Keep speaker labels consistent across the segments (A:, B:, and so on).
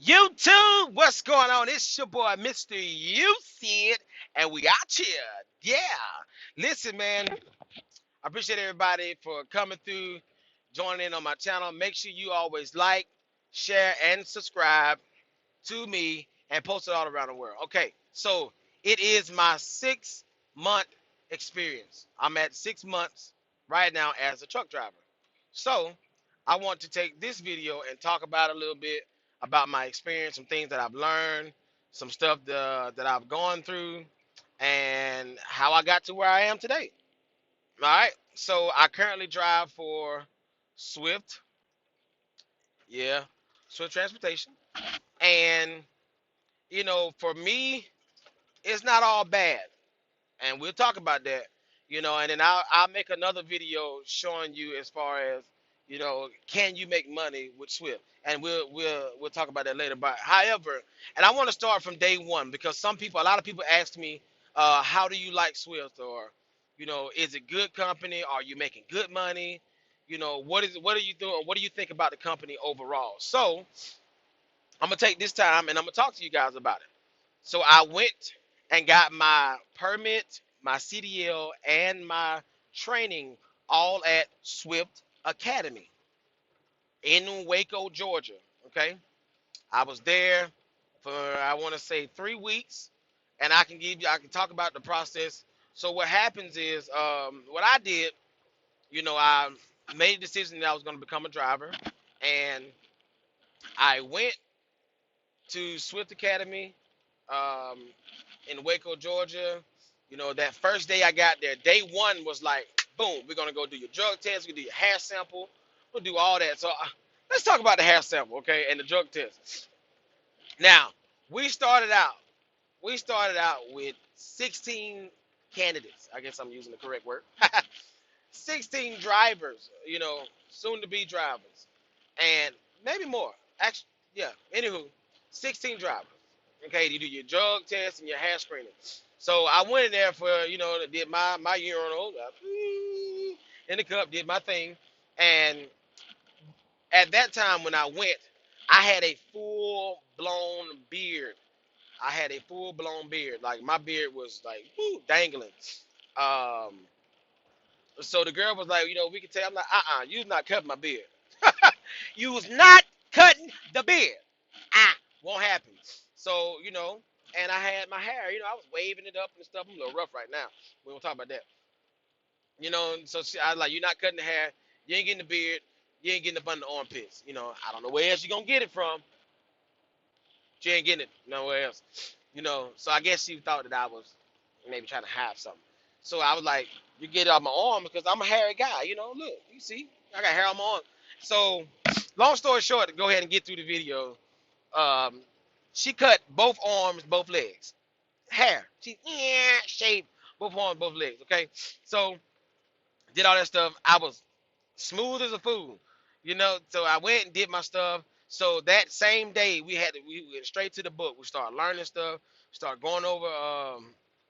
A: YouTube, what's going on? It's your boy, Mr. You See It, and we out here. Yeah. Listen, man, I appreciate everybody for coming through, joining in on my channel. Make sure you always like, share, and subscribe to me and post it all around the world. Okay, so it is my 6 month experience. I'm at 6 months right now as a truck driver. So I want to take this video and talk about a little bit about my experience, some things that I've learned, some stuff that I've gone through, and how I got to where I am today. All right. So I currently drive for Swift. Yeah, Swift Transportation. And for me, it's not all bad, and we'll talk about that. And then I'll make another video showing you as far as can you make money with Swift, and we'll talk about that later. But however, and I want to start from day one because a lot of people ask me, how do you like Swift, or is it good company? Are you making good money? What are you doing? What do you think about the company overall? So I'm gonna take this time and I'm gonna talk to you guys about it. So I went and got my permit, my CDL, and my training all at Swift Academy in Waco, Georgia. Okay. I was there for, I want to say, 3 weeks, and I can talk about the process. So what happens is, what I did, I made a decision that I was going to become a driver, and I went to Swift Academy, um, in Waco, Georgia. That first day I got there, day one was like, boom, we're gonna go do your drug test, we do your hair sample, we'll do all that. So let's talk about the hair sample, okay, and the drug test. Now, we started out, we started out with 16 candidates. I guess I'm using the correct word. 16 drivers, soon to be drivers, and maybe more. Actually, yeah. Anywho, 16 drivers. Okay, you do your drug test and your hair screening. So I went in there for, did my urinal, in the cup, did my thing, and at that time when I went, I had a full blown beard. I had a full blown beard. Like my beard was like dangling. Um, so the girl was like, we can tell. I'm like, you's not cutting my beard. You was not cutting the beard. Won't happen. So, and I had my hair, I was waving it up and stuff. I'm a little rough right now. We won't talk about that. So I was like, you're not cutting the hair. You ain't getting the beard. You ain't getting up under the armpits. I don't know where else you going to get it from. But you ain't getting it nowhere else. So I guess she thought that I was maybe trying to hide something. So I was like, you get it on my arm because I'm a hairy guy. Look, you see, I got hair on my arm. So long story short, to go ahead and get through the video, um, she cut both arms, both legs, hair. She shaved both arms, both legs. Okay, so did all that stuff. I was smooth as a fool, So I went and did my stuff. So that same day, we went straight to the book. We started learning stuff. Start going over,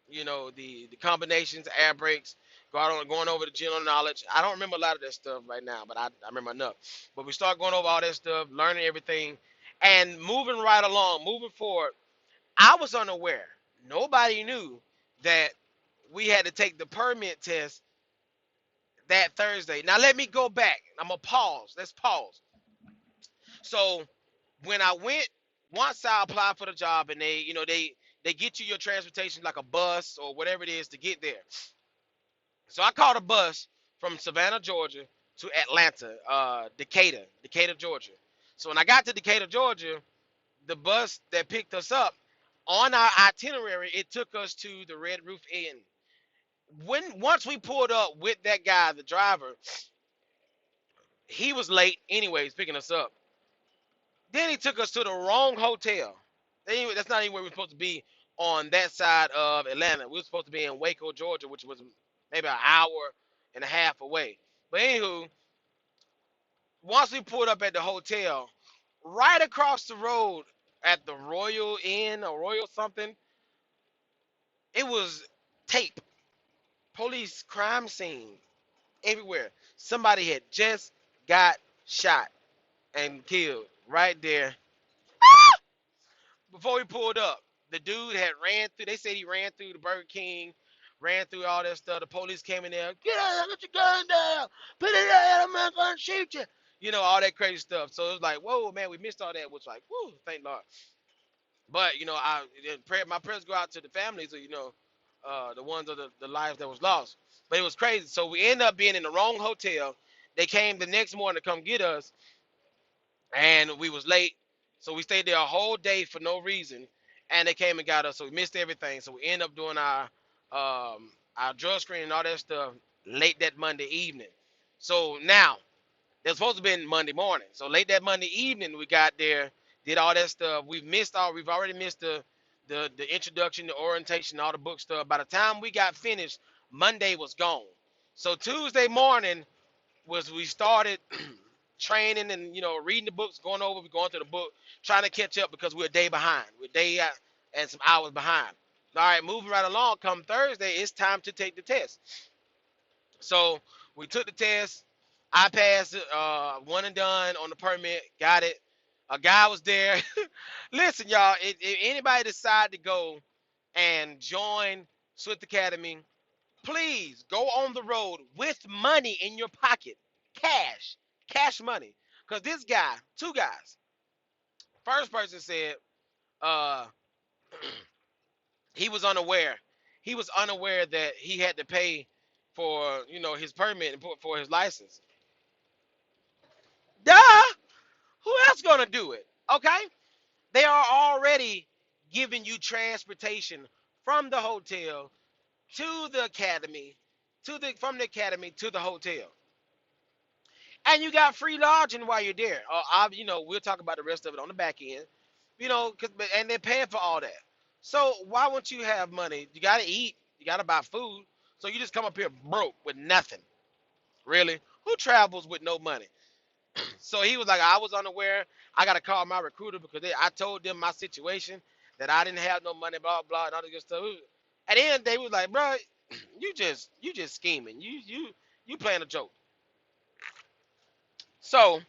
A: the combinations, air brakes, going over the general knowledge. I don't remember a lot of that stuff right now, but I remember enough. But we start going over all that stuff, learning everything, and moving right along, moving forward. I was unaware. Nobody knew that we had to take the permit test that Thursday. Now let me go back. I'm gonna pause. Let's pause. So when I went, once I applied for the job, and they get you your transportation like a bus or whatever it is to get there. So I called a bus from Savannah, Georgia to Atlanta, Decatur, Georgia. So when I got to Decatur, Georgia, the bus that picked us up on our itinerary, it took us to the Red Roof Inn. Once we pulled up with that guy, the driver, he was late anyways picking us up. Then he took us to the wrong hotel. Anyway, that's not even where we're supposed to be on that side of Atlanta. We were supposed to be in Waco, Georgia, which was maybe an hour and a half away. But anywho, once we pulled up at the hotel, right across the road at the Royal Inn or Royal something, it was tape, police crime scene everywhere. Somebody had just got shot and killed right there. before we pulled up, the dude had ran through. They said he ran through the Burger King, ran through all that stuff. The police came in there. Get out! There, get your gun down. Put it down. I'm not gonna shoot you. You know all that crazy stuff. So it was like, whoa, man, we missed all that. Was like, whoa, thank Lord. But you know, my prayers go out to the families of the ones of the lives that was lost. But it was crazy. So we ended up being in the wrong hotel. They came the next morning to come get us, and we was late. So we stayed there a whole day for no reason, and they came and got us. So we missed everything. So we ended up doing our drug screen and all that stuff late that Monday evening. So now it was supposed to be Monday morning. So late that Monday evening, we got there, did all that stuff. We've already missed the introduction, the orientation, all the book stuff. By the time we got finished, Monday was gone. So Tuesday morning was we started training and reading the books, going through the book, trying to catch up because we're a day behind. We're a day and some hours behind. All right, moving right along. Come Thursday, it's time to take the test. So we took the test. I passed it, one and done on the permit, got it. A guy was there. Listen, y'all, if anybody decide to go and join Swift Academy, please go on the road with money in your pocket, cash money. Because this guy, two guys, first person said uh, he was unaware. He was unaware that he had to pay for his permit and for his license. Duh. Who else gonna do it? Okay, they are already giving you transportation from the hotel to the academy, from the academy to the hotel, and you got free lodging while you're there. We'll talk about the rest of it on the back end. And they're paying for all that. So why won't you have money? You gotta eat, you gotta buy food. So you just come up here broke with nothing. Really? Who travels with no money? So he was like, I was unaware. I got to call my recruiter because I told them my situation, that I didn't have no money, blah, blah, and all this good stuff. At the end, they was like, bro, you just scheming. You playing a joke. So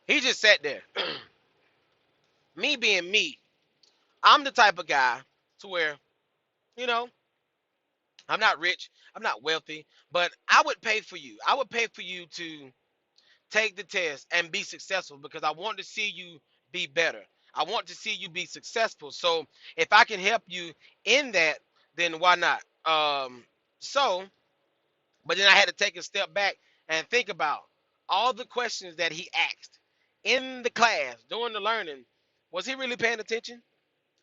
A: he just sat there. Me being me, I'm the type of guy to where, you know, I'm not rich, I'm not wealthy, but I would pay for you. I would pay for you to take the test and be successful because I want to see you be better. I want to see you be successful. So if I can help you in that, then why not? So, but then I had to take a step back and think about all the questions that he asked in the class during the learning. Was he really paying attention?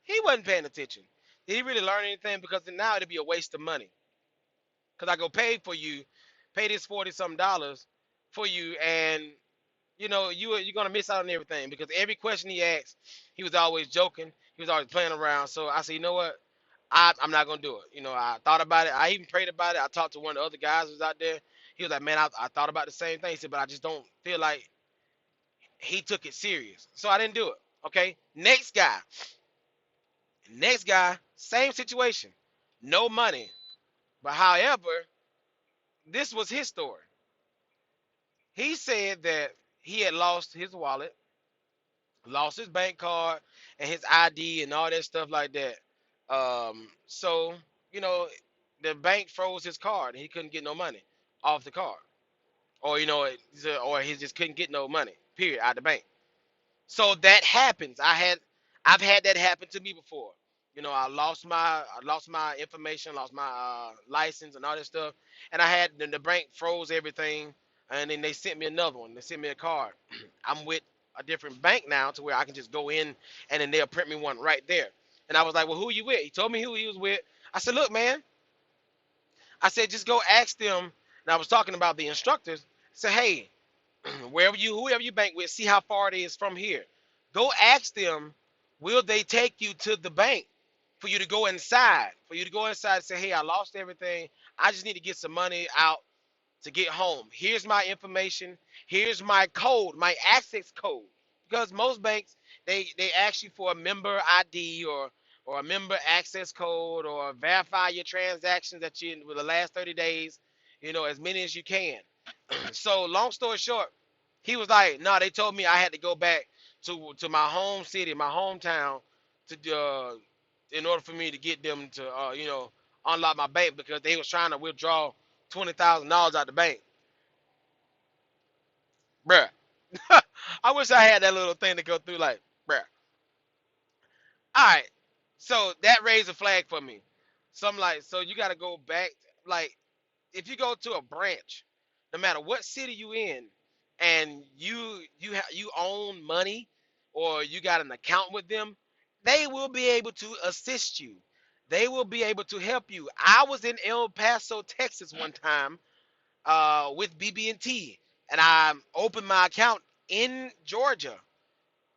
A: He wasn't paying attention. Did he really learn anything? Because then now it'd be a waste of money. Because I go pay for you, pay this 40 something dollars for you, and you're gonna miss out on everything because every question he asked, he was always joking. He was always playing around. So I said, you know what? I'm not gonna do it. I thought about it. I even prayed about it. I talked to one of the other guys who was out there. He was like, man, I thought about the same thing. He said, but I just don't feel like he took it serious. So I didn't do it. Okay. Next guy, same situation. No money. But however, this was his story. He said that he had lost his wallet, lost his bank card and his ID and all that stuff like that. So you know, the bank froze his card and he couldn't get no money off the card, or or he just couldn't get no money. Period, out of the bank. So that happens. I've had that happen to me before. I lost my information, lost my license and all that stuff, and the bank froze everything, and then they sent me another one. They sent me a card. I'm with a different bank now to where I can just go in and then they'll print me one right there. And I was like, well, who you with? He told me who he was with. I said, look, man. I said, just go ask them. And I was talking about the instructors. Say, hey, whoever you bank with, see how far it is from here. Go ask them, will they take you to the bank for you to go inside? For you to go inside and say, hey, I lost everything. I just need to get some money out to get home. Here's my information. Here's my code, my access code. Because most banks, they ask you for a member ID or a member access code or verify your transactions that you with the last 30 days, as many as you can. So long story short, he was like, no, they told me I had to go back to my home city, my hometown, to in order for me to get them to unlock my bank because they was trying to withdraw $20,000 out the bank, bruh. I wish I had that little thing to go through, like, bruh. All right, so that raised a flag for me. So I'm like, so you got to go back, like, if you go to a branch, no matter what city you in, and you own money or you got an account with them, they will be able to assist you. They will be able to help you. I was in El Paso, Texas one time with BB&T, and I opened my account in Georgia,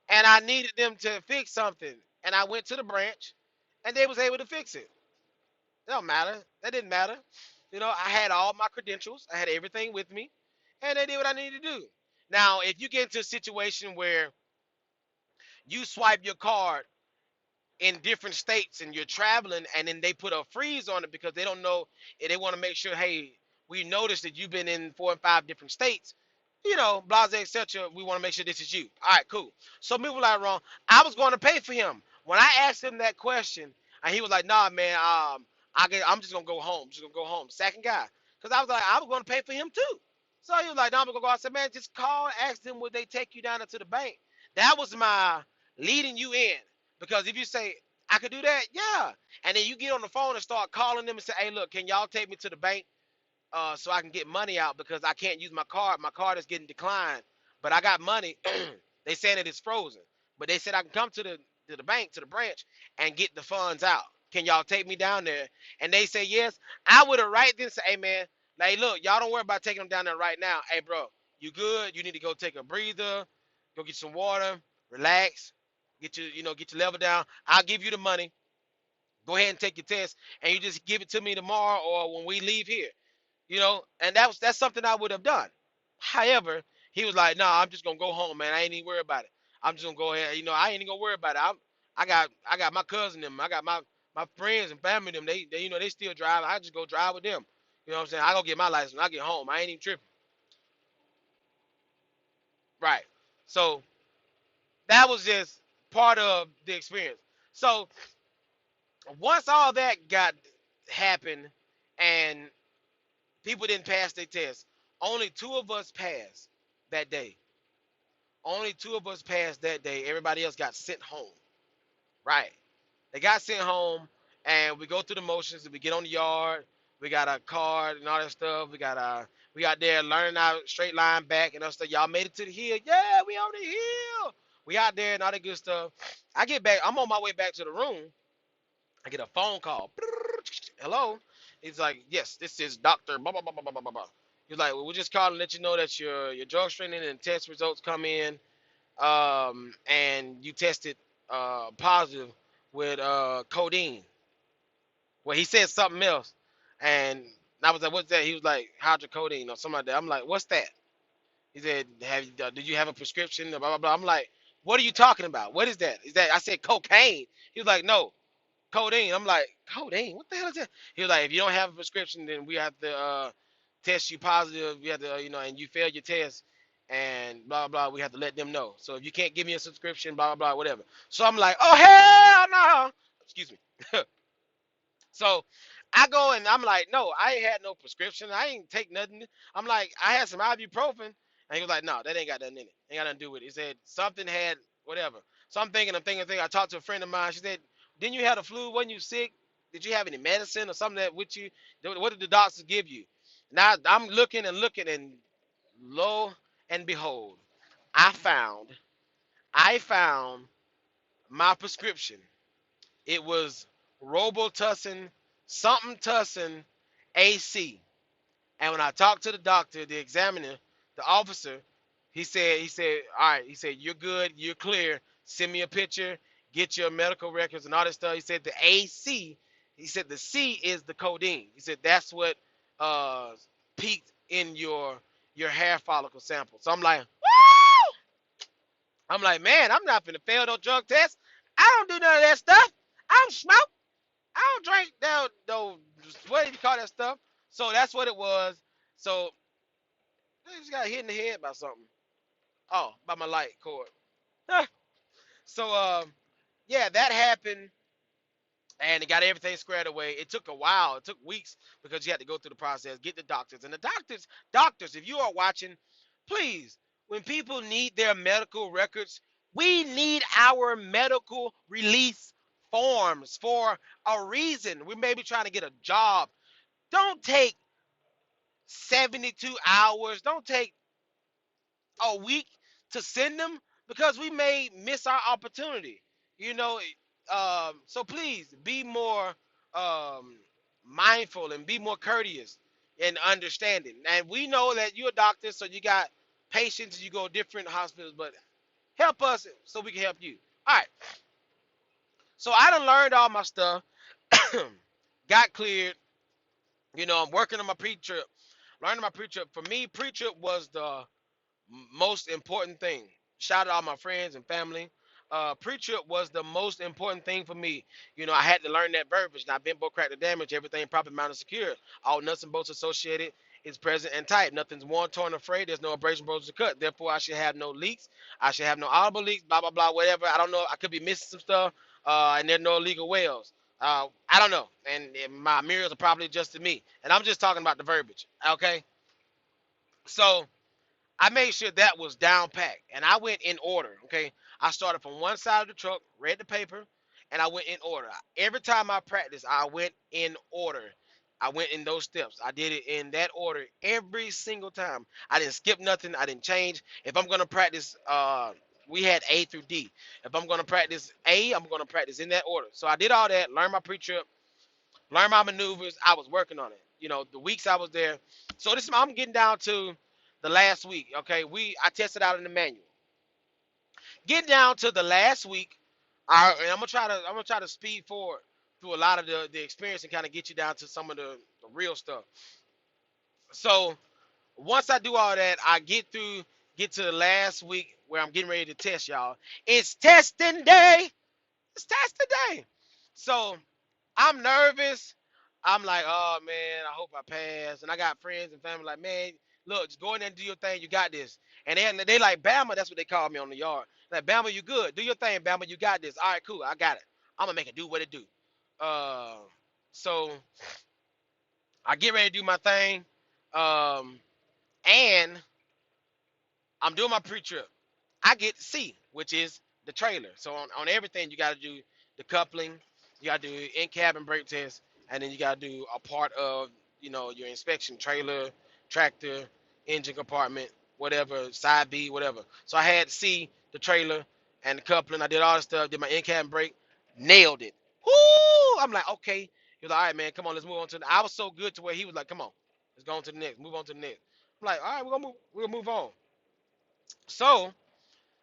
A: and I needed them to fix something, and I went to the branch, and they was able to fix it. It don't matter. That didn't matter. I had all my credentials. I had everything with me, and they did what I needed to do. Now, if you get into a situation where you swipe your card in different states and you're traveling, and then they put a freeze on it because they don't know, and they want to make sure, hey, we noticed that you've been in 4 and 5 different states, blase, etc. We want to make sure this is you. All right, cool. So moving right wrong, I was going to pay for him. When I asked him that question, and he was like, "Nah, man, I'm just gonna go home. Just gonna go home." Second guy, because I was like, I was going to pay for him too. So he was like, "Nah, I'm gonna go." I said, "Man, just call, ask them would they take you down to the bank." That was my leading you in, because if you say I could do that, yeah, and then you get on the phone and start calling them and say, "Hey, look, can y'all take me to the bank so I can get money out because I can't use my card. My card is getting declined, but I got money." They saying that it's frozen, but they said I can come to the bank, to the branch, and get the funds out. Can y'all take me down there? And they say yes. I would have right then said, "Hey man, like look, y'all don't worry about taking them down there right now. Hey bro, you good? You need to go take a breather, go get some water, relax, get your level down. I'll give you the money. Go ahead and take your test, and you just give it to me tomorrow or when we leave here." And that's something I would have done. However, he was like, "Nah, I'm just gonna go home, man. I ain't even worry about it. I'm just gonna go ahead. I ain't even gonna worry about it. I got my cousin them. I got my friends and family them. They still drive. I just go drive with them. You know what I'm saying? I go get my license when I get home. I ain't even tripping. Right. So that was just part of the experience. So once all that got happened and people didn't pass their test, only two of us passed that day. Only two of us passed that day. Everybody else got sent home. Right. They got sent home, and we go through the motions. We get on the yard. We got our card and all that stuff. We got there learning our straight line back and all stuff. Y'all made it to the hill. Yeah, we on the hill. We out there and all that good stuff. I get back. I'm on my way back to the room. I get a phone call. Hello. He's like, "Yes, this is Doctor." Blah blah blah blah blah blah blah. He's like, "Well, we're just calling to let you know that your drug screening and test results come in, and you tested positive with codeine." Well, he said something else, and I was like, "What's that?" He was like, "Hydrocodone or something like that." I'm like, "What's that?" He said, did you have a prescription?" Blah blah blah. I'm like, "What are you talking about? What is that? Is that?" I said, "Cocaine." He was like, "No, codeine." I'm like, "Codeine? What the hell is that?" He was like, "If you don't have a prescription, then we have to test you positive. We have to, and you fail your test, and blah blah. We have to let them know. So if you can't give me a subscription, blah blah blah, whatever." So I'm like, "Oh hell no!" Excuse me. So I go and I'm like, "No, I ain't had no prescription. I ain't take nothing." I'm like, "I had some ibuprofen," and he was like, "No, that ain't got nothing in it. Ain't got nothing to do with it." He said something had whatever. So I'm thinking. I talked to a friend of mine. She said, "Didn't you have the flu? Wasn't you sick? Did you have any medicine or something that with you? What did the doctors give you?" Now I'm looking and looking, and lo and behold, I found I found my prescription. It was Robitussin, something Tussin AC. And when I talked to the doctor, the examiner, the officer, he said, "All right," he said, "You're good, you're clear. Send me a picture, get your medical records and all that stuff." He said the AC, he said the C is the codeine. He said that's what uh peaked in your hair follicle sample. So I'm like, woo! I'm like, man, I'm not finna fail no drug test. I don't do none of that stuff. I don't smoke. I don't drink no what do you call that stuff? So that's what it was. So I just got hit in the head by something. Oh, by my light cord. So yeah, that happened, and it got everything squared away. It took a while. It took weeks because you had to go through the process, get the doctors, and the doctors, if you are watching, please, when people need their medical records, we need our medical release forms for a reason. We may be trying to get a job. Don't take 72 hours. Don't take a week to send them because we may miss our opportunity. You know, so please be more um, mindful and be more courteous and understanding. And we know that you're a doctor, so you got patients. You go to different hospitals, but help us so we can help you. All right. So I done learned all my stuff, got cleared. You know, I'm working on my pre-trip, learning my pre-trip. For me, pre-trip was the most important thing. Shout out all my friends and family. Pre-trip was the most important thing for me. You know, I had to learn that verbiage. Now, bent, bolt, crack the damage, everything proper, mounted, secure. All nuts and bolts associated is present and tight. Nothing's worn, torn, or frayed. There's no abrasion, bruises, or cut. Therefore, I should have no leaks. I should have no audible leaks, blah, blah, blah, whatever. I don't know. I could be missing some stuff, and there's no illegal wells. I don't know. And my mirrors are probably adjusted me. And I'm just talking about the verbiage, okay? So, I made sure that was down packed, and I went in order. Okay, I started from one side of the truck, read the paper, and I went in order. Every time I practiced, I went in order. I went in those steps. I did it in that order every single time. I didn't skip nothing. I didn't change. If I'm gonna practice, we had A through D. If I'm gonna practice A, I'm gonna practice in that order. So I did all that. Learned my pre-trip, learned my maneuvers. I was working on it. You know, the weeks I was there. So this I'm getting down to the last week. Okay, I tested out in the manual. Get down to the last week. And I'm gonna try to speed forward through a lot of the experience and kind of get you down to some of the real stuff. So once I do all that, get to the last week where I'm getting ready to test y'all. It's testing day. It's testing day. So I'm nervous. I'm like, oh man, I hope I pass. And I got friends and family like, man, look, just go in there and do your thing. You got this. And they like, Bama, that's what they call me on the yard. Like, Bama, you good. Do your thing, Bama, you got this. All right, cool. I got it. I'm going to make it do what it do. Uh, so I get ready to do my thing. Um, and I'm doing my pre-trip. I get C, which is the trailer. So on everything, you got to do the coupling, you got to do in-cabin brake test, and then you got to do a part of, your inspection, trailer, tractor, engine compartment, whatever, side B, whatever. So I had C, the trailer, and the coupling. I did all the stuff, did my in-cabin brake, nailed it. Woo! I'm like, okay. He was like, all right, man, come on, let's move on to I was so good to where he was like, come on, let's go on to the next, move on to the next. I'm like, all right, we're gonna move on. So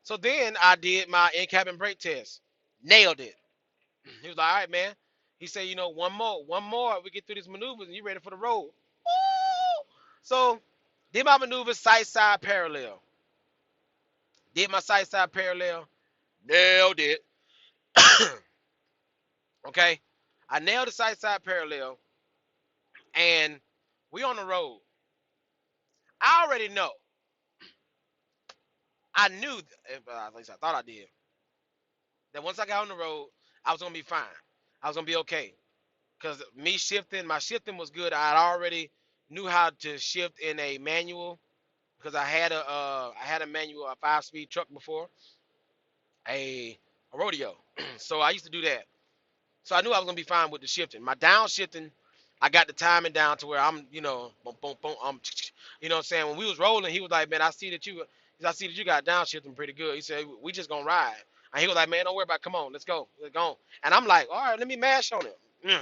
A: so then I did my in-cabin brake test. Nailed it. He was like, all right, man. He said, one more, we get through these maneuvers and you ready for the road. Woo! So did my maneuvers side side parallel. Did my side side parallel. Nailed it. Okay. I nailed the side side parallel and we on the road. I already know. I knew, at least I thought I did, that once I got on the road, I was gonna be fine. I was gonna be okay. Because my shifting was good. I already knew how to shift in a manual because I had a manual, a 5-speed truck before, a rodeo. So I used to do that. So I knew I was gonna be fine with the shifting. My downshifting, I got the timing down to where I'm, boom, boom, boom, you know what I'm saying? When we was rolling, he was like, man, I see that you got downshifting pretty good. He said, we just gonna ride. And he was like, man, don't worry about it. Come on, let's go. Let's go. And I'm like, all right, let me mash on it. I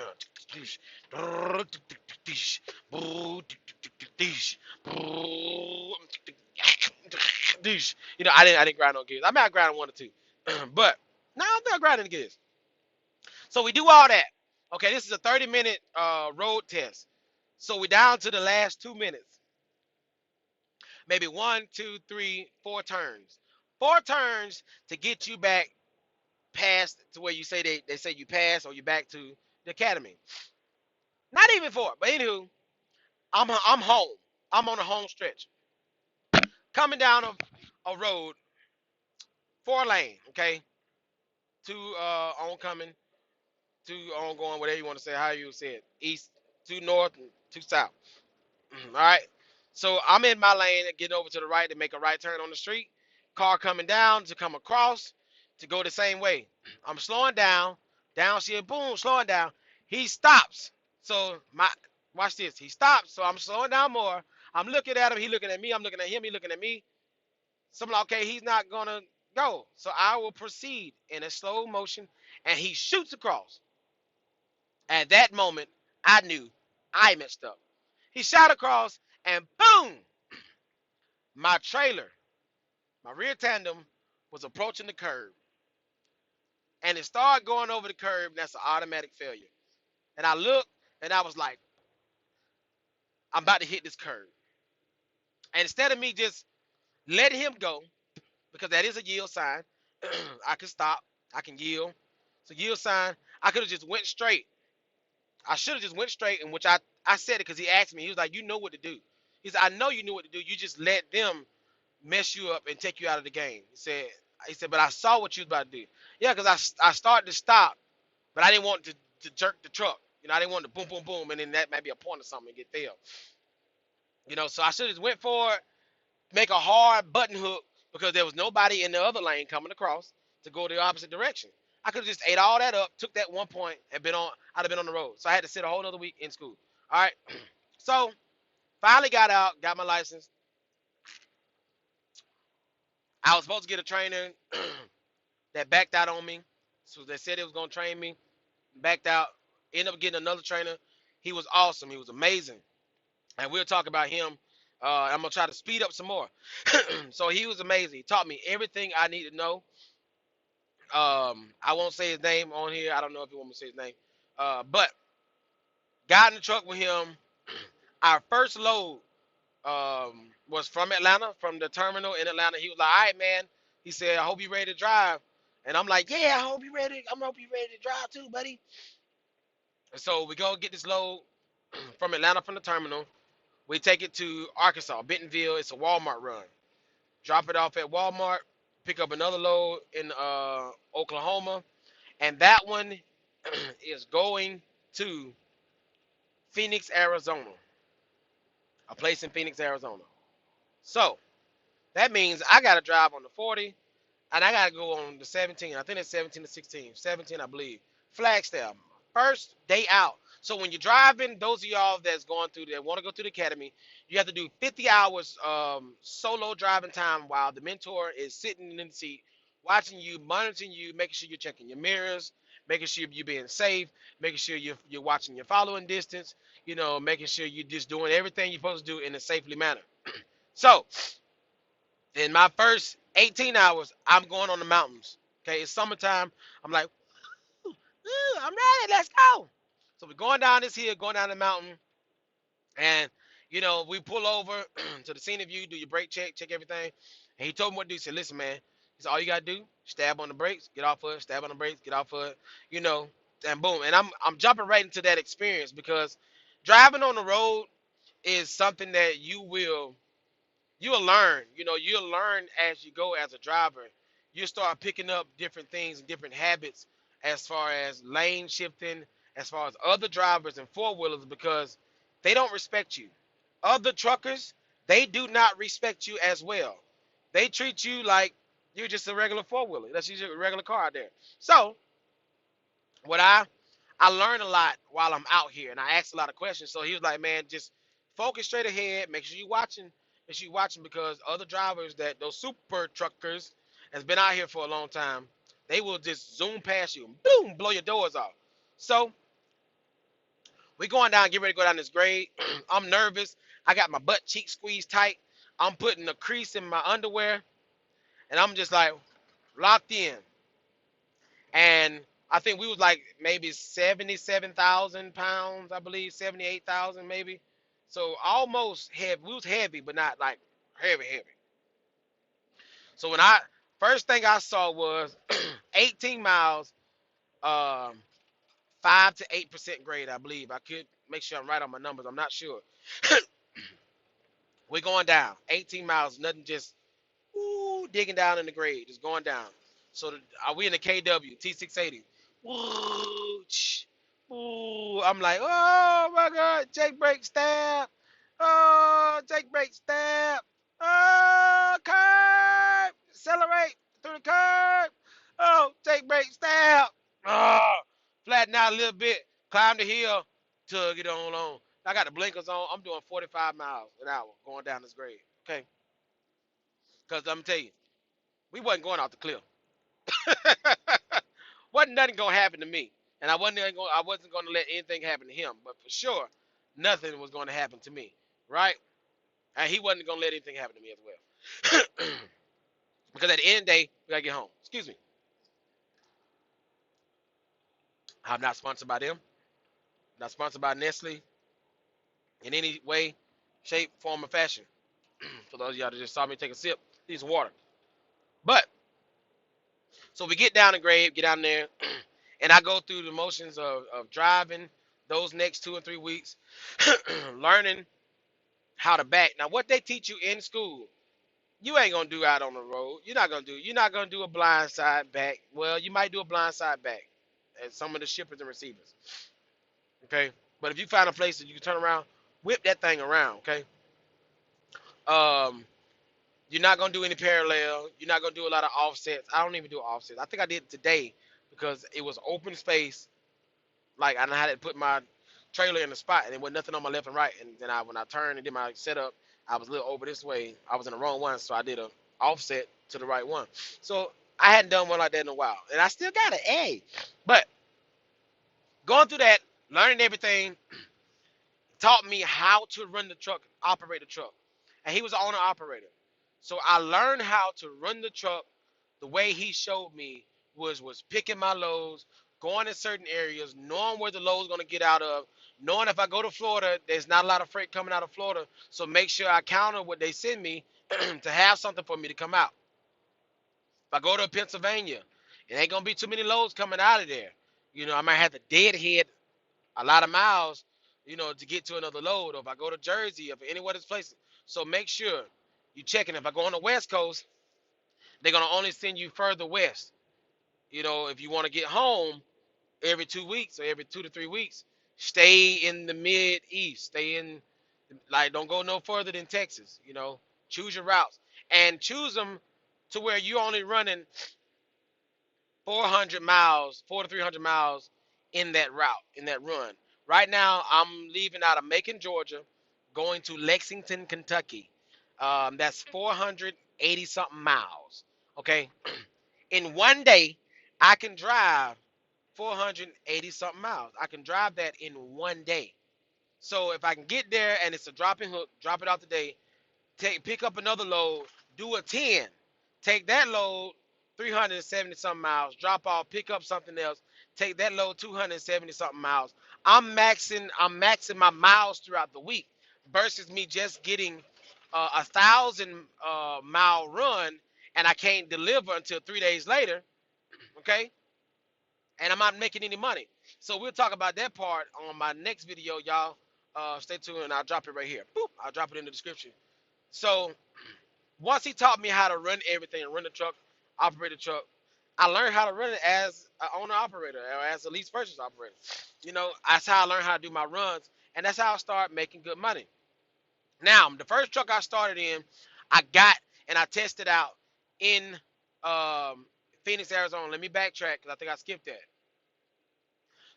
A: didn't grind on gears. I mean, I grind on one or two, but now I'm not grinding gears. So we do all that. Okay, this is a 30-minute road test. So we're down to the last 2 minutes. Maybe one, two, three, 4 turns. 4 turns to get you back past to where you say they say you pass or you back to the academy. Not even 4, but anywho, I'm home. I'm on a home stretch. Coming down a road, 4 lane, okay? two oncoming, two ongoing, whatever you want to say, how you say it, east, two north, and two south. All right. So I'm in my lane and getting over to the right to make a right turn on the street. Car coming down to come across to go the same way. I'm slowing down. Downshift, boom, slowing down. He stops. So my watch this. He stops. So I'm slowing down more. I'm looking at him. He looking at me. I'm looking at him. He looking at me. So I'm like, okay, he's not gonna go. So I will proceed in a slow motion, and he shoots across. At that moment, I knew I messed up. He shot across, and boom, my trailer, my rear tandem, was approaching the curb, and it started going over the curb. And that's an automatic failure. And I looked, and I was like, I'm about to hit this curb. And instead of me just letting him go, because that is a yield sign, I can stop, I can yield. It's a yield sign. I could have just went straight. I should have just went straight, in which I said it because he asked me. He was like, "You know what to do." He said, "I know you knew what to do. You just let them mess you up and take you out of the game." He said, "But I saw what you was about to do." Yeah, because I started to stop, but I didn't want to jerk the truck. I didn't want to boom, boom, boom, and then that might be a point or something and get failed. So I should have just went for it, make a hard button hook because there was nobody in the other lane coming across to go the opposite direction. I could have just ate all that up, took that 1 point, and I'd have been on the road. So I had to sit a whole other week in school. All right. So finally got out, got my license. I was supposed to get a trainer that backed out on me. So they said it was gonna train me, backed out. Ended up getting another trainer. He was awesome. He was amazing. And we'll talk about him. I'm gonna try to speed up some more. So he was amazing. He taught me everything I need to know. I won't say his name on here. I don't know if you want me to say his name. But got in the truck with him. Our first load was from Atlanta, from the terminal in Atlanta. He was like, "All right, man." He said, "I hope you're ready to drive." And I'm like, "Yeah, I hope you're ready. I hope you're ready to drive too, buddy." And so we go get this load from Atlanta from the terminal. We take it to Arkansas, Bentonville. It's a Walmart run. Drop it off at Walmart. Pick up another load in Oklahoma, and that one is going to Phoenix, Arizona, a place in Phoenix, Arizona. So that means I got to drive on the 40, and I got to go on the 17. I think it's 17 to 16. 17, I believe. Flagstaff. First day out. So when you're driving, those of y'all that's going through that want to go to the academy, you have to do 50 hours solo driving time while the mentor is sitting in the seat, watching you, monitoring you, making sure you're checking your mirrors, making sure you're being safe, making sure you're watching your following distance, making sure you're just doing everything you're supposed to do in a safely manner. So in my first 18 hours, I'm going on the mountains. Okay, it's summertime. I'm like, "Ooh, I'm ready. Let's go." So we're going down this hill, going down the mountain, and we pull over to the scenic view, do your brake check, check everything. And he told me what to do. He said, "Listen, man," he said, "all you gotta do, stab on the brakes, get off of it, stab on the brakes, get off of it, you know, and boom." And I'm jumping right into that experience because driving on the road is something that you'll learn. You'll learn as you go as a driver. You start picking up different things and different habits as far as lane shifting, as far as other drivers and four wheelers because they don't respect you. Other truckers, they do not respect you as well. They treat you like you're just a regular four wheeler. That's usually a regular car out there. So what I learned a lot while I'm out here, and I asked a lot of questions. So he was like, "Man, just focus straight ahead. Make sure you're watching. Make sure you're watching because other drivers those super truckers has been out here for a long time. They will just zoom past you, and boom, blow your doors off." So we going down, get ready to go down this grade. I'm nervous. I got my butt cheek squeezed tight. I'm putting a crease in my underwear, and I'm just like locked in. And I think we was like maybe 77,000 pounds, I believe 78,000 maybe. So almost heavy. We was heavy, but not like heavy, heavy. So when first thing I saw was 18 miles, um, 5 to 8% grade, I believe. I could make sure I'm right on my numbers. I'm not sure. We're going down 18 miles, nothing, just digging down in the grade, just going down. So are we in the KW T680? Woo, woo. I'm like, oh my God, Jake brake stab. Oh, Jake brake stab. Oh, curb. Accelerate through the curb. Oh, Jake brake stab. Oh, flatten out a little bit. Climb the hill. Tug it on. I got the blinkers on. I'm doing 45 miles an hour going down this grade. Okay. Because I'm telling you, we wasn't going off the cliff. Wasn't nothing gonna happen to me, and I wasn't gonna let anything happen to him. But for sure, nothing was gonna happen to me, right? And he wasn't gonna let anything happen to me as well. Because at the end of the day, we gotta get home. Excuse me. I'm not sponsored by them. Not sponsored by Nestle in any way, shape, form, or fashion. For those of y'all that just saw me take a sip, need some water. But so we get down the grade, get down there, and I go through the motions of driving those next 2 or 3 weeks, learning how to back. Now, what they teach you in school, you ain't gonna do out on the road. You're not gonna do a blind side back. Well, you might do a blind side back at some of the shippers and receivers. Okay, but if you find a place that you can turn around, whip that thing around. Okay, um, you're not gonna do any parallel. You're not gonna do a lot of offsets. I don't even do offsets. I think I did today because it was open space. Like I know how to put my trailer in the spot, and there was nothing on my left and right. And then when I turned and did my setup, I was a little over this way. I was in the wrong one, so I did a offset to the right one. So I hadn't done one like that in a while, and I still got it. Hey, but going through that, learning everything, taught me how to run the truck, operate the truck, and he was the owner operator. So I learned how to run the truck the way he showed me was picking my loads, going in certain areas, knowing where the load's gonna get out of, knowing if I go to Florida, there's not a lot of freight coming out of Florida, so make sure I counter what they send me to have something for me to come out. If I go to Pennsylvania, it ain't gonna be too many loads coming out of there. I might have to deadhead a lot of miles, to get to another load. Or if I go to Jersey, or any of these places, so make sure you checking. If I go on the West Coast, they're gonna only send you further west. If you want to get home every 2 weeks or every 2 to 3 weeks, stay in the mid east. Stay in, like, don't go no further than Texas. Choose your routes and choose them to where you're only running 400 miles, 400 to 300 miles in that route, in that run. Right now, I'm leaving out of Macon, Georgia, going to Lexington, Kentucky. That's 480 something miles. Okay. In one day, I can drive 480 something miles. I can drive that in one day. So if I can get there and it's a dropping hook, drop it out today, pick up another load, do a 10, take that load 370 something miles, drop off, pick up something else, take that load 270 something miles. I'm maxing my miles throughout the week versus me just getting 1,000 mile run and I can't deliver until 3 days later. Okay, and I'm not making any money. So we'll talk about that part on my next video, y'all. Stay tuned, and I'll drop it right here. Boop, I'll drop it in the description. So once he taught me how to run everything, run the truck, operate the truck, I learned how to run it as an owner operator or as a lease purchase operator. That's how I learned how to do my runs, and that's how I started making good money. Now, the first truck I started in, I got and I tested out in Phoenix, Arizona. Let me backtrack because I think I skipped that.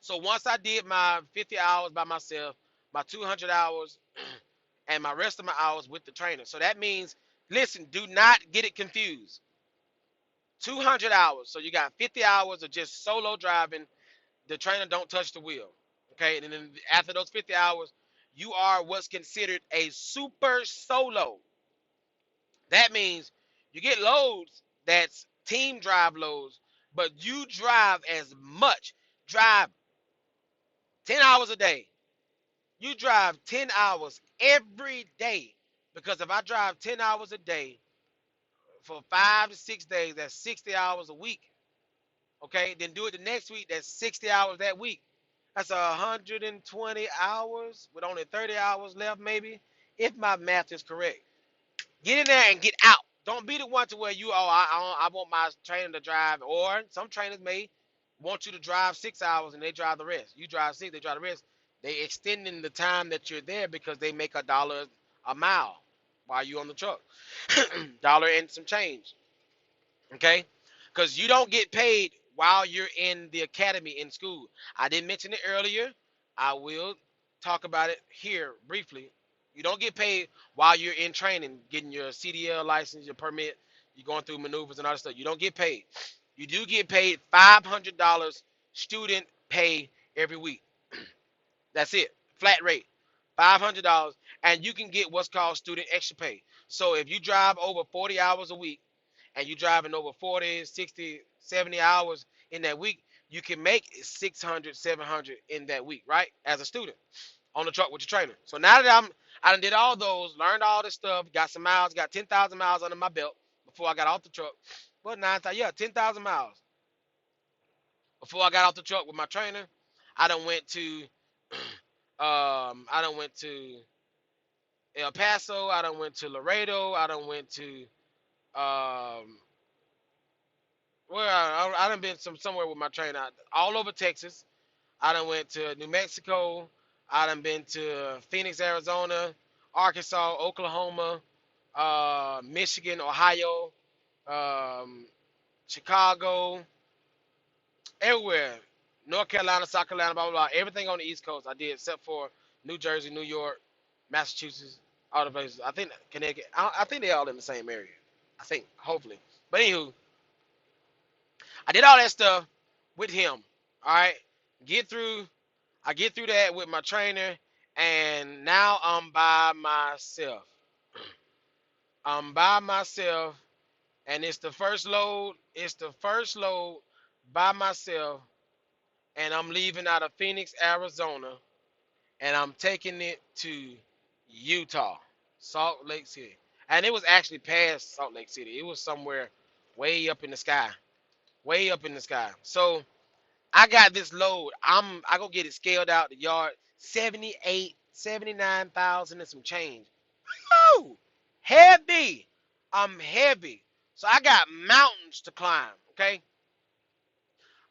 A: So once I did my 50 hours by myself, my 200 hours, and my rest of my hours with the trainer. So that means, listen, do not get it confused. 200 hours. So you got 50 hours of just solo driving. The trainer don't touch the wheel. Okay. And then after those 50 hours, you are what's considered a super solo. That means you get loads that's team drive loads, but you drive as much. Drive 10 hours a day. You drive 10 hours every day. Because if I drive 10 hours a day for 5 to 6 days, that's 60 hours a week. Okay, then do it the next week, that's 60 hours that week. That's 120 hours with only 30 hours left, maybe, if my math is correct. Get in there and get out. Don't be the one to where you, I want my trainer to drive, or some trainers may want you to drive 6 hours and they drive the rest. You drive six, they drive the rest. They extending the time that you're there because they make $1 a mile while you on the truck, dollar and some change. Okay, because you don't get paid while you're in the academy in school. I didn't mention it earlier. I will talk about it here briefly. You don't get paid while you're in training, getting your CDL license, your permit, you're going through maneuvers and all that stuff. You don't get paid. You do get paid $500 student pay every week. That's it, flat rate, $500, and you can get what's called student extra pay. So if you drive over 40 hours a week, and you driving over 40, 60, 70 hours in that week, you can make 600, 700 in that week, right? As a student on the truck with your trainer. So now that I done did all those, learned all this stuff, got some miles, got 10,000 miles under my belt before I got off the truck. Well, 9,000, yeah, 10,000 miles before I got off the truck with my trainer. I done went to, I done went to El Paso. I done went to Laredo. I done went to, well, I done been somewhere with my trainer all over Texas. I done went to New Mexico. I done been to Phoenix, Arizona, Arkansas, Oklahoma, Michigan, Ohio, um, Chicago, everywhere. North Carolina, South Carolina, blah, blah, blah. Everything on the East Coast I did except for New Jersey, New York, Massachusetts, all the places. I think Connecticut. I think they all in the same area. I think, hopefully. But anywho, I did all that stuff with him. All right. Get through. I get through that with my trainer, and now I'm by myself. I'm by myself, and it's the first load. It's the first load by myself, and I'm leaving out of Phoenix, Arizona, and I'm taking it to Utah, Salt Lake City. And it was actually past Salt Lake City. It was somewhere way up in the sky. Way up in the sky. So I got this load. I go get it scaled out the yard. 78, 79,000 and some change. Woo! Heavy. I'm heavy. So I got mountains to climb. Okay.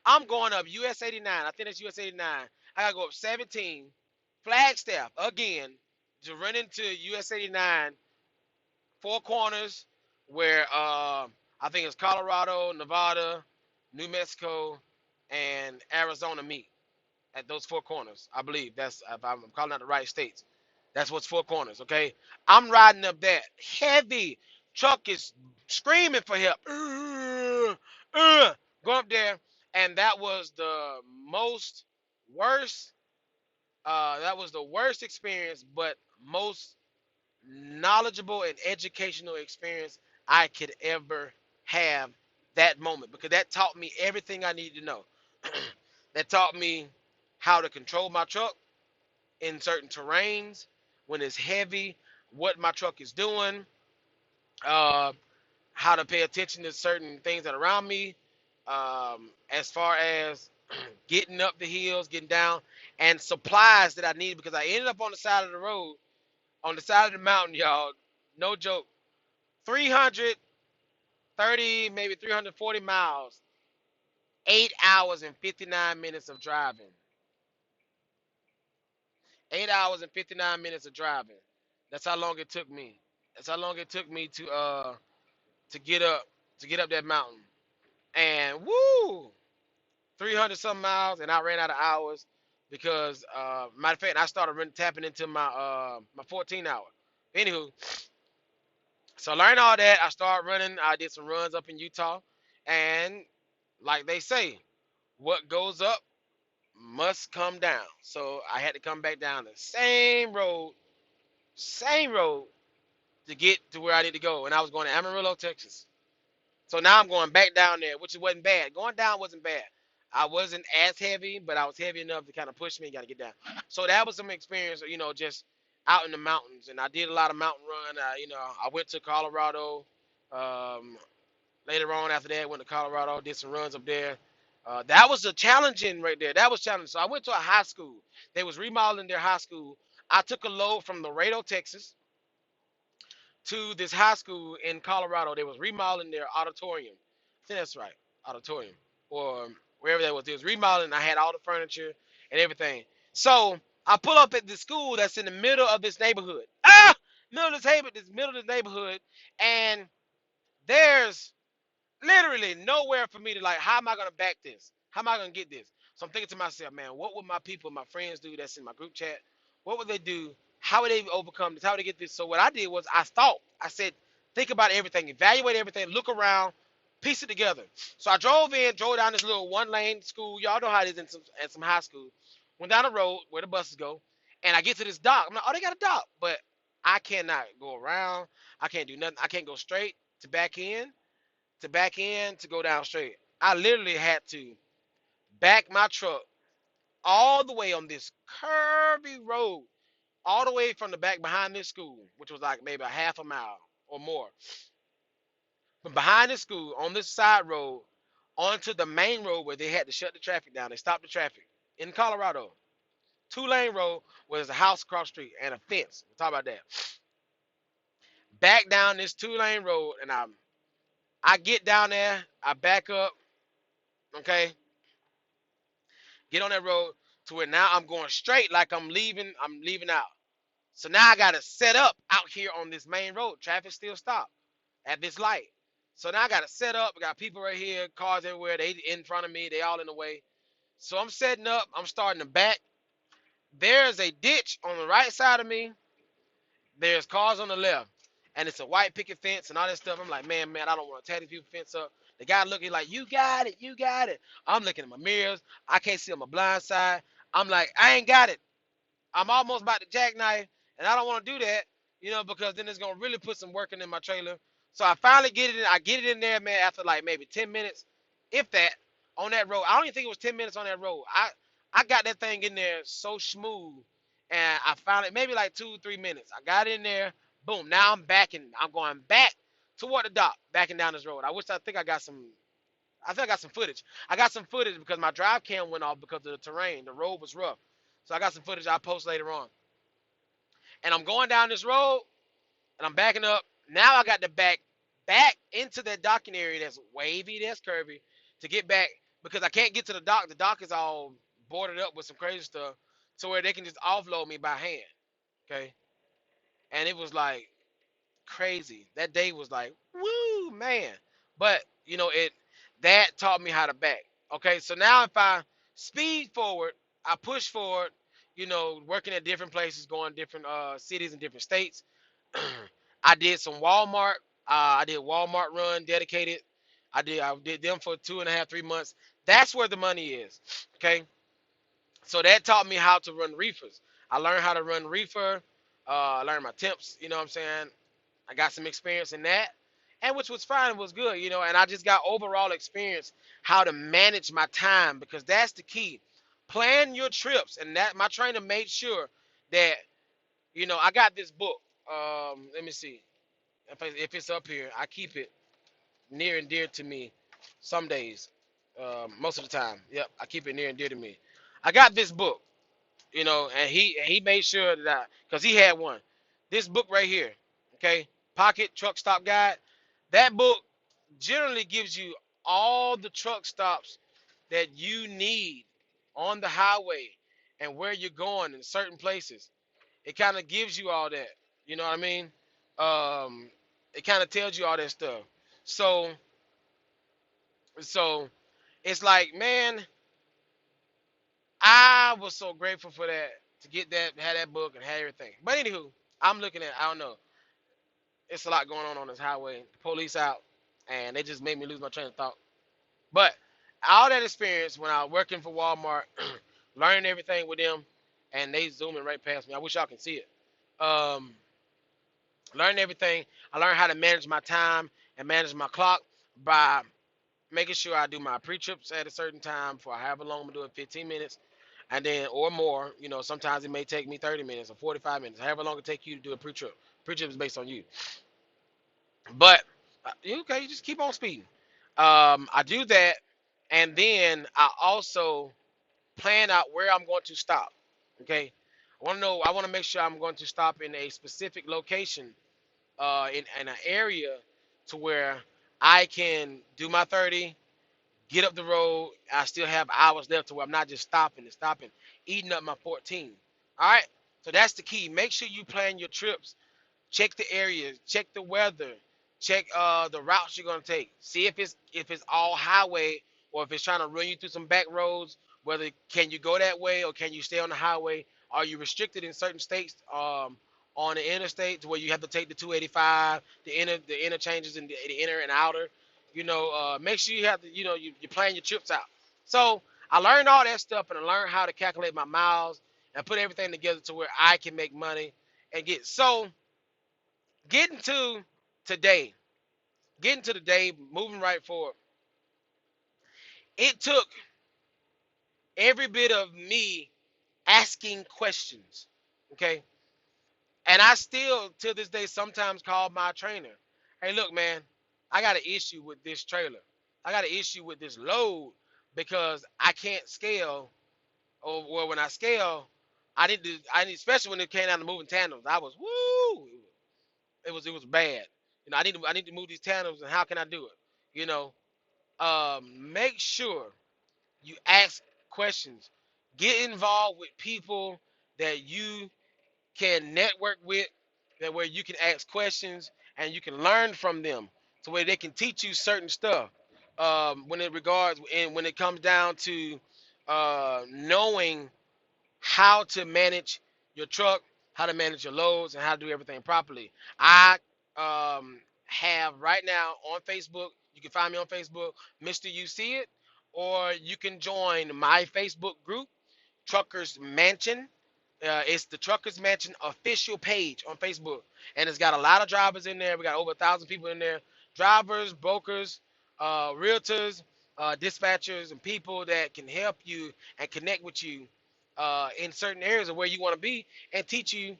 A: I'm going up US 89. I think it's US 89. I gotta go up 17. Flagstaff again to run into US 89 four corners where I think it's Colorado, Nevada, New Mexico, and Arizona meet at those four corners. I believe that's, if I'm calling out the right states. That's what's four corners, okay? I'm riding up that heavy truck is screaming for help. Go up there, and that was the most worst. That was the worst experience, but most knowledgeable and educational experience I could ever have that moment, because that taught me everything I needed to know. That taught me how to control my truck in certain terrains when it's heavy, what my truck is doing, uh, how to pay attention to certain things that are around me, as far as getting up the hills, getting down, and supplies that I needed, because I ended up on the side of the road, on the side of the mountain, y'all. No joke. 330, maybe 340 miles, 8 hours and 59 minutes of driving. 8 hours and 59 minutes of driving. That's how long it took me. That's how long it took me to get up that mountain. And woo, 300 some miles, and I ran out of hours because matter of fact, I started tapping into my 14 hour. Anywho, so I learned all that. I started running. I did some runs up in Utah, and like they say, what goes up must come down. So I had to come back down the same road to get to where I need to go. And I was going to Amarillo, Texas. So now I'm going back down there, which wasn't bad. Going down wasn't bad. I wasn't as heavy, but I was heavy enough to kind of push me and got to get down. So that was some experience, just out in the mountains. And I did a lot of mountain run. I went to Colorado. Um, Later on after that, went to Colorado, did some runs up there. That was a challenging right there. That was challenging. So I went to a high school. They was remodeling their high school. I took a load from Laredo, Texas, to this high school in Colorado. They was remodeling their auditorium. I think that's right, auditorium, or wherever that was. They was remodeling. I had all the furniture and everything. So I pull up at the school that's in the middle of this neighborhood. Middle of this neighborhood, and there's literally nowhere for me to like. How am I gonna back this? How am I gonna get this? So I'm thinking to myself, man, what would my people, my friends do that's in my group chat? What would they do? How would they overcome this? How would they get this? So what I did was I said, think about everything, evaluate everything, look around, piece it together. So I drove down this little one lane school. Y'all know how it is in some high school. Went down the road where the buses go, and I get to this dock. I'm like, oh, they got a dock, but I cannot go around. I can't do nothing. I can't go straight to back in to go down straight. I literally had to back my truck all the way on this curvy road, all the way from the back behind this school, which was like maybe a half a mile or more. From behind the school on this side road onto the main road where they had to shut the traffic down. They stopped the traffic in Colorado. 2-lane road where there's a house across the street and a fence. We'll talk about that. Back down this 2-lane road, and I get down there, I back up, okay, get on that road to where now I'm going straight like I'm leaving out. So now I gotta set up out here on this main road. Traffic still stopped at this light. So now I gotta set up. I got people right here, cars everywhere, they in front of me, they all in the way. So I'm setting up, I'm starting to back. There's a ditch on the right side of me. There's cars on the left. And it's a white picket fence and all that stuff. I'm like, man, I don't want to tear these people fence up. The guy looking like, you got it, you got it. I'm looking at my mirrors. I can't see on my blind side. I'm like, I ain't got it. I'm almost about to jackknife, and I don't want to do that, because then it's gonna really put some work in my trailer. So I finally get it in. I get it in there, man, after like maybe 10 minutes, if that, on that road. I don't even think it was 10 minutes on that road. I got that thing in there so smooth, and I found it maybe like 2 or 3 minutes. I got it in there. Boom. Now I'm backing. I'm going back toward the dock, backing down this road. I think I got some. I think I got some footage. I got some footage because my drive cam went off because of the terrain. The road was rough. So I got some footage I'll post later on. And I'm going down this road and I'm backing up. Now I got to back into that docking area that's wavy, that's curvy, to get back because I can't get to the dock. The dock is all boarded up with some crazy stuff to where they can just offload me by hand. Okay. And it was like crazy. That day was like, woo, man. But it that taught me how to back. Okay, so now if I speed forward, I push forward, working at different places, going different cities and different states. I did some Walmart. I did Walmart run dedicated. I did them for 2.5, 3 months. That's where the money is. Okay. So that taught me how to run reefers. I learned how to run reefer. I learned my temps, you know what I'm saying? I got some experience in that, and which was fine, it was good, and I just got overall experience how to manage my time because that's the key. Plan your trips, and that my trainer made sure that I got this book. Let me see if it's up here. I keep it near and dear to me. Some days, most of the time, yep, I keep it near and dear to me. I got this book, and he made sure that because he had one. This book right here, okay, Pocket Truck Stop Guide. That book generally gives you all the truck stops that you need on the highway and where you're going in certain places. It kind of gives you all that. You know what I mean? Um, it kind of tells you all that stuff. So, so it's like, man, I was so grateful for that to get that, have that book and have everything. But anywho, I'm looking at, I don't know, it's a lot going on this highway. Police out, and they just made me lose my train of thought. But all that experience when I was working for Walmart, learning everything with them, and they zooming right past me. I wish y'all can see it. Um, Learning everything. I learned how to manage my time and manage my clock by making sure I do my pre-trips at a certain time for however long I'm doing, 15 minutes, and then or more. Sometimes it may take me 30 minutes or 45 minutes, however long it take you to do a pre-trip. Pre-trip is based on you. But okay, you just keep on speeding. I do that, and then I also plan out where I'm going to stop. Okay, I want to know. I want to make sure I'm going to stop in a specific location in an area to where I can do my 30, get up the road. I still have hours left to where I'm not just stopping and stopping, eating up my 14. All right. So that's the key. Make sure you plan your trips. Check the areas, check the weather, check the routes you're gonna take. See if it's all highway or if it's trying to run you through some back roads. Whether can you go that way or can you stay on the highway? Are you restricted in certain states on the interstate to where you have to take the 285, the interchanges and the inner and outer? Make sure you have to you plan your trips out. So I learned all that stuff and I learned how to calculate my miles and put everything together to where I can make money and get so getting to today, getting to the day, moving right forward, it took every bit of me asking questions. Okay. And I still, to this day, sometimes call my trainer. Hey, look, man, I got an issue with this trailer. I got an issue with this load because I can't scale. Or well, when I scale, especially when it came down to moving tandems. I was woo. It was bad. I need to move these tandems, and how can I do it? You know, make sure you ask questions. Get involved with people that you can network with, that where you can ask questions and you can learn from them, so where they can teach you certain stuff. When it comes down to knowing how to manage your truck, how to manage your loads, and how to do everything properly. I have right now on Facebook. You can find me on Facebook, Mr. You See It, or you can join my Facebook group, Truckers Mansion. It's the Truckers Mansion official page on Facebook, and it's got a lot of drivers in there. We got over 1,000 people in there: drivers, brokers, realtors, dispatchers, and people that can help you and connect with you in certain areas of where you want to be and teach you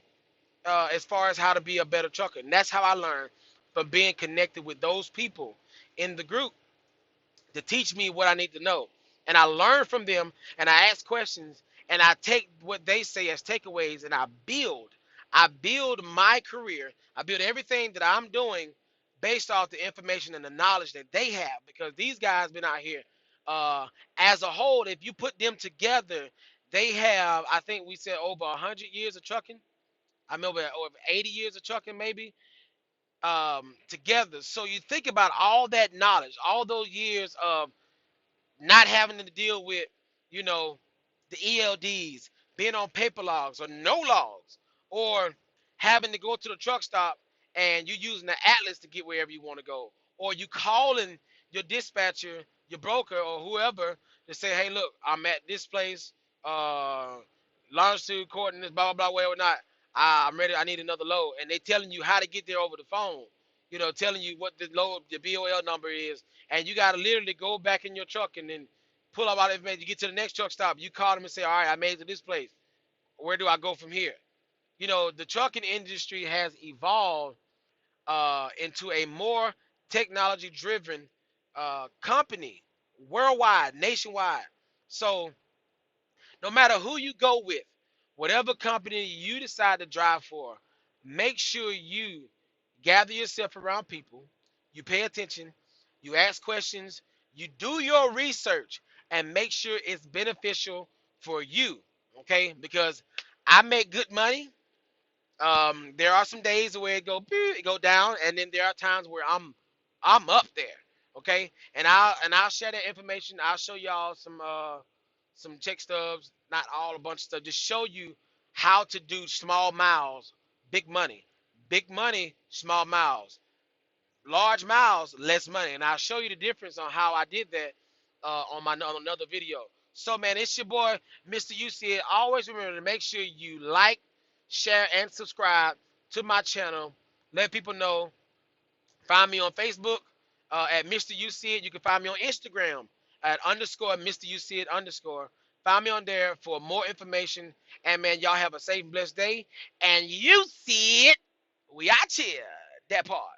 A: as far as how to be a better trucker. And that's how I learned from being connected with those people in the group to teach me what I need to know. And I learn from them and I ask questions and I take what they say as takeaways and I build. I build my career. I build everything that I'm doing based off the information and the knowledge that they have, because these guys been out here as a whole. If you put them together, they have, I think we said, over 100 years of trucking. I mean, over 80 years of trucking maybe together. So you think about all that knowledge, all those years of not having to deal with, you know, the ELDs, being on paper logs or no logs, or having to go to the truck stop and you using the Atlas to get wherever you want to go, or you calling your dispatcher, your broker, or whoever to say, hey, look, I'm at this place, longitude, coordinates, blah, blah, blah, whatever not. I'm ready. I need another load. And they telling you how to get there over the phone, telling you what the load, the BOL number is, and you got to literally go back in your truck and then pull up all the information. You get to the next truck stop. You call them and say, all right, I made it to this place. Where do I go from here? The trucking industry has evolved into a more technology-driven company worldwide, nationwide. So no matter who you go with, whatever company you decide to drive for, make sure you gather yourself around people, you pay attention, you ask questions, you do your research, and make sure it's beneficial for you. Okay? Because I make good money. There are some days where it go down, and then there are times where I'm up there. Okay, and I'll share that information. I'll show y'all some check stubs, not all, a bunch of stuff. Just show you how to do small miles, big money, small miles, large miles, less money. And I'll show you the difference on how I did that on another video. So man, it's your boy, Mr. UC. Always remember to make sure you like, share, and subscribe to my channel. Let people know. Find me on Facebook at Mr. You See It. You can find me on Instagram at underscore Mr. You See It underscore. Find me on there for more information. And man, y'all have a safe and blessed day. And you see it. We out here. That part.